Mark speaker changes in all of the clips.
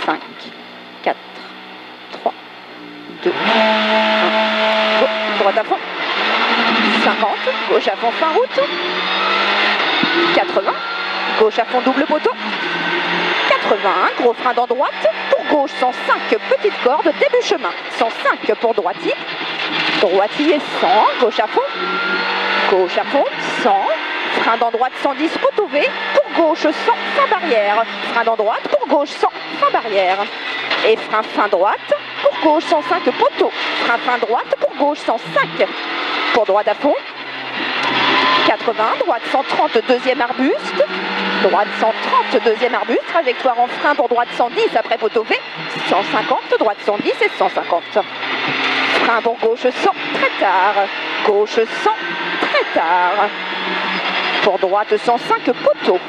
Speaker 1: 5, 4, 3, 2, 1. Go. Droite à fond. 50. Gauche à fond fin route. 80. Gauche à fond double poteau. 81. Gros frein dans droite. Pour gauche 105. Petite corde début chemin. 105 pour droitier. Droitier 100. Gauche à fond. Gauche à fond. 100. Frein dans droite 110 poteau V. Pour gauche 100 fin barrière. Frein dans droite pour gauche 100 fin barrière. Et frein fin droite pour gauche 105 poteau. Frein fin droite pour gauche 105. Pour droite à fond. 80. Droite 130 deuxième arbuste. Droite 130 deuxième arbuste. Trajectoire en frein pour droite 110 après poteau V. 150. Droite 110 et 150. Frein pour gauche 100 très tard. Gauche 100 très tard. Pour droite 105 poteau.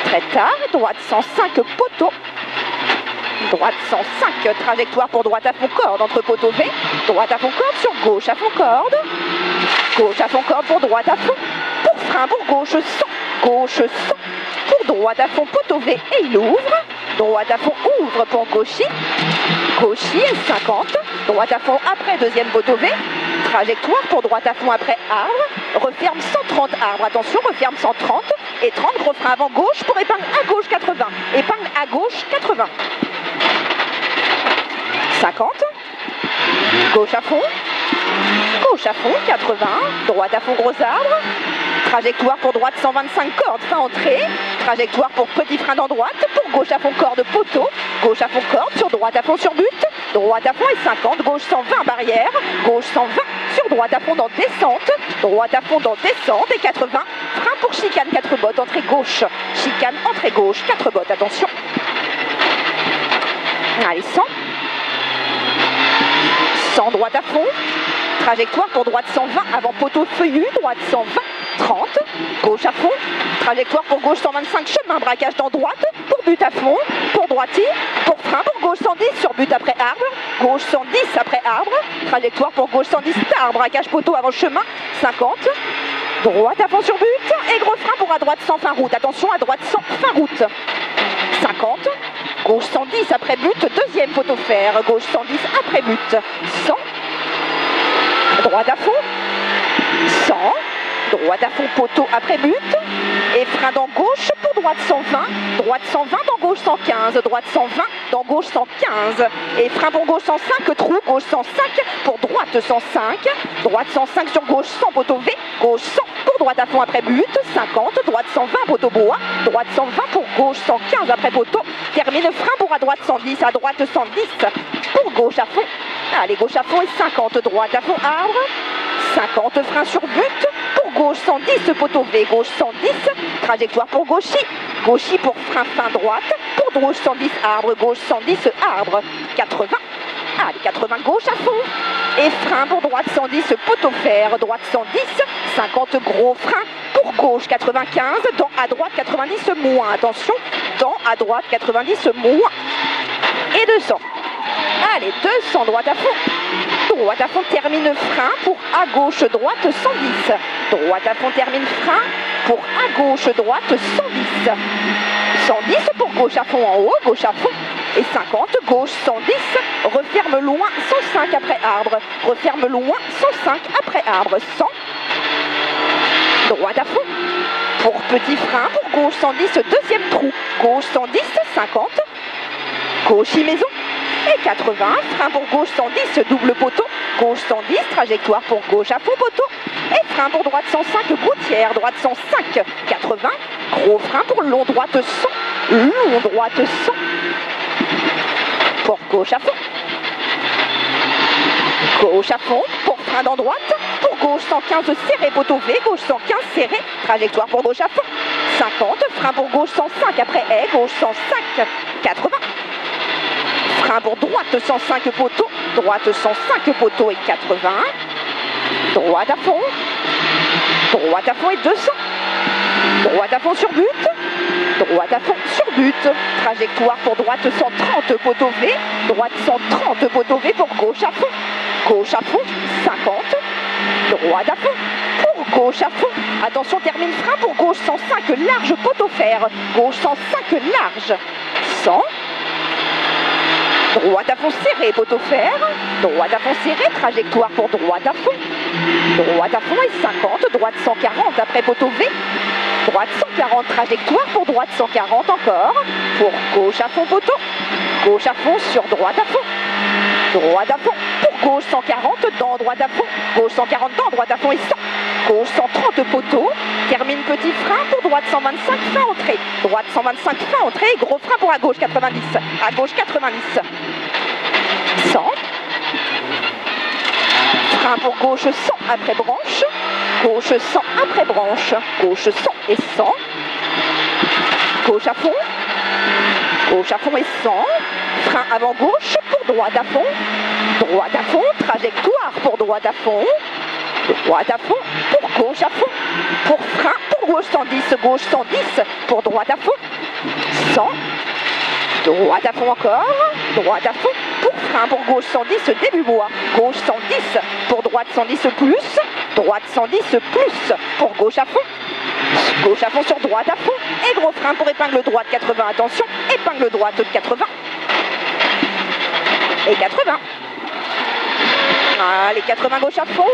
Speaker 1: Très tard. Droite 105 poteau. Droite 105. Trajectoire pour droite à fond corde entre poteau V. Droite à fond corde sur gauche à fond corde. Gauche à fond corde pour droite à fond. Pour frein pour gauche 100. Gauche 100. Pour droite à fond poteau V et il ouvre. Droite à fond ouvre pour gauchis. Gauchis et 50. Droite à fond après deuxième poteau V. Trajectoire pour droite à fond après arbre. Referme 130 arbres. Attention, referme 130. Et 30 gros frein avant gauche pour épingle à gauche 80. Épingle à gauche 80. 50. Gauche à fond. Gauche à fond 80. Droite à fond gros arbre. Trajectoire pour droite 125 cordes, fin entrée. Trajectoire pour petit frein dans droite. Pour gauche à fond corde poteau. Gauche à fond corde sur droite à fond sur but. Droite à fond et 50. Gauche 120 barrière. Gauche 120 sur droite à fond dans descente. Droite à fond dans descente et 80. Frein pour chicane 4 bottes, entrée gauche. Chicane, entrée gauche, 4 bottes, attention. Allez, 100. 100 droite à fond. Trajectoire pour droite 120 avant poteau feuillu. Droite 120. 30, gauche à fond, trajectoire pour gauche 125, chemin, braquage dans droite, pour but à fond, pour droitier, pour frein, pour gauche 110, sur but après arbre, gauche 110 après arbre, trajectoire pour gauche 110, tard, braquage poteau avant chemin, 50, droite à fond sur but, et gros frein pour à droite 100 fin route, attention à droite 100 fin route, 50, gauche 110 après but, deuxième poteau fer, gauche 110 après but, 100, droite à fond, 100, droite à fond poteau après but. Et frein dans gauche pour droite 120. Droite 120 dans gauche 115. Droite 120 dans gauche 115. Et frein pour gauche 105. Trou gauche 105 pour droite 105. Droite 105 sur gauche 100 poteau V. Gauche 100 pour droite à fond après but. 50. Droite 120 poteau bois. Droite 120 pour gauche 115 après poteau. Termine frein pour à droite 110. À droite 110 pour gauche à fond. Allez, gauche à fond et 50. Droite à fond arbre. 50 freins sur but, pour gauche 110 poteau V, gauche 110, trajectoire pour gauchis, gauchis pour frein fin droite, pour gauche 110 arbre, gauche 110 arbre, 80, allez 80 gauche à fond, et frein pour droite 110 poteau fer, droite 110, 50 gros freins, pour gauche 95, dans à droite 90 moins, attention, dans à droite 90 moins, et 200. Allez, 200 droite à fond. Droite à fond termine frein pour à gauche droite 110. Droite à fond termine frein pour à gauche droite 110. 110 pour gauche à fond en haut, gauche à fond. Et 50, gauche 110, referme loin 105 après arbre. Referme loin 105 après arbre. 100. Droite à fond. Pour petit frein, pour gauche 110, deuxième trou. Gauche 110, 50. Gauche maison. Et 80, frein pour gauche 110, double poteau, gauche 110, trajectoire pour gauche à fond poteau, et frein pour droite 105, gouttière, droite 105, 80, gros frein pour long droite 100, long droite 100, pour gauche à fond, gauche à fond, pour frein dans droite, pour gauche 115 serré, poteau V, gauche 115 serré, trajectoire pour gauche à fond, 50, frein pour gauche 105, après haie, gauche 105, 80, frein pour droite 105 poteau, droite 105 poteau et 80, droite à fond et 200, droite à fond sur but, droite à fond sur but, trajectoire pour droite 130 poteau V, droite 130 poteau V pour gauche à fond, 50, droite à fond, pour gauche à fond, attention termine frein pour gauche 105 large poteau fer, gauche 105 large, 100, droite à fond serré, poteau fer, droite à fond serré, trajectoire pour droite à fond et 50, droite 140 après poteau V, droite 140, trajectoire pour droite 140 encore, pour gauche à fond poteau, gauche à fond sur droite à fond, droite à fond, pour gauche 140, dans droite à fond, gauche 140 dans droite à fond et 100, gauche 130 poteau, termine petit frein pour droite 125, fin entrée, droite 125, fin entrée, et gros frein pour à gauche 90, à gauche 90, 100, frein pour gauche 100 après branche, gauche 100 après branche, gauche 100 et 100, gauche à fond et 100, frein avant gauche pour droite à fond, trajectoire pour droite à fond pour gauche à fond, pour frein pour gauche 110, gauche 110, pour droite à fond, 100, droite à fond encore, droite à fond, pour frein pour gauche 110, début bois, gauche 110, pour droite 110 plus, droite 110 plus, pour gauche à fond sur droite à fond, et gros frein pour épingle droite 80, attention, épingle droite 80, et 80. Allez, 80 gauche à fond,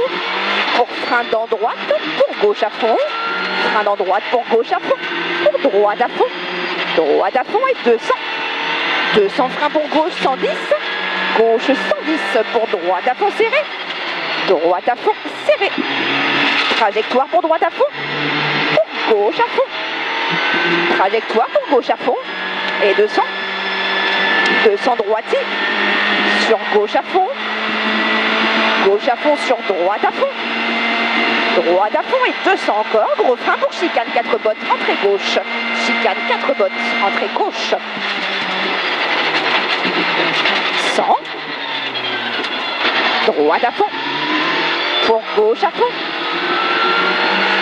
Speaker 1: pour frein dans droite, pour gauche à fond, frein dans droite pour gauche à fond, pour droite à fond et 200. 200 frein pour gauche 110, gauche 110 pour droite à fond serré, droite à fond serré, trajectoire pour droite à fond, pour gauche à fond, trajectoire pour gauche à fond et 200. 200 droitier sur gauche à fond sur droite à fond et 200 encore, gros frein pour chicane 4 bottes, entrée gauche, chicane 4 bottes, entrée gauche, 100, droite à fond, pour gauche à fond,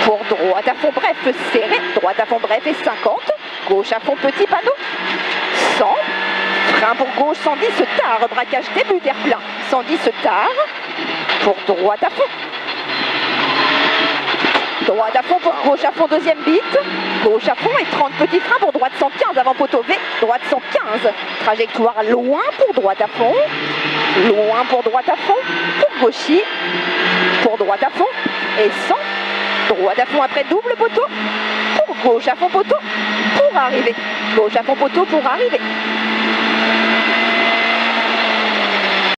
Speaker 1: pour droite à fond bref serré, droite à fond bref et 50, gauche à fond petit panneau, 100, frein pour gauche 110 tard, braquage début d'air plein, 110 tard, pour droite à fond. Droite à fond pour gauche à fond deuxième bite, gauche à fond et 30 petits freins pour droite 115 avant poteau V, droite 115, trajectoire loin pour droite à fond, loin pour droite à fond, pour gauchis, pour droite à fond et 100, droite à fond après double poteau, pour gauche à fond poteau, pour arriver, gauche à fond poteau pour arriver.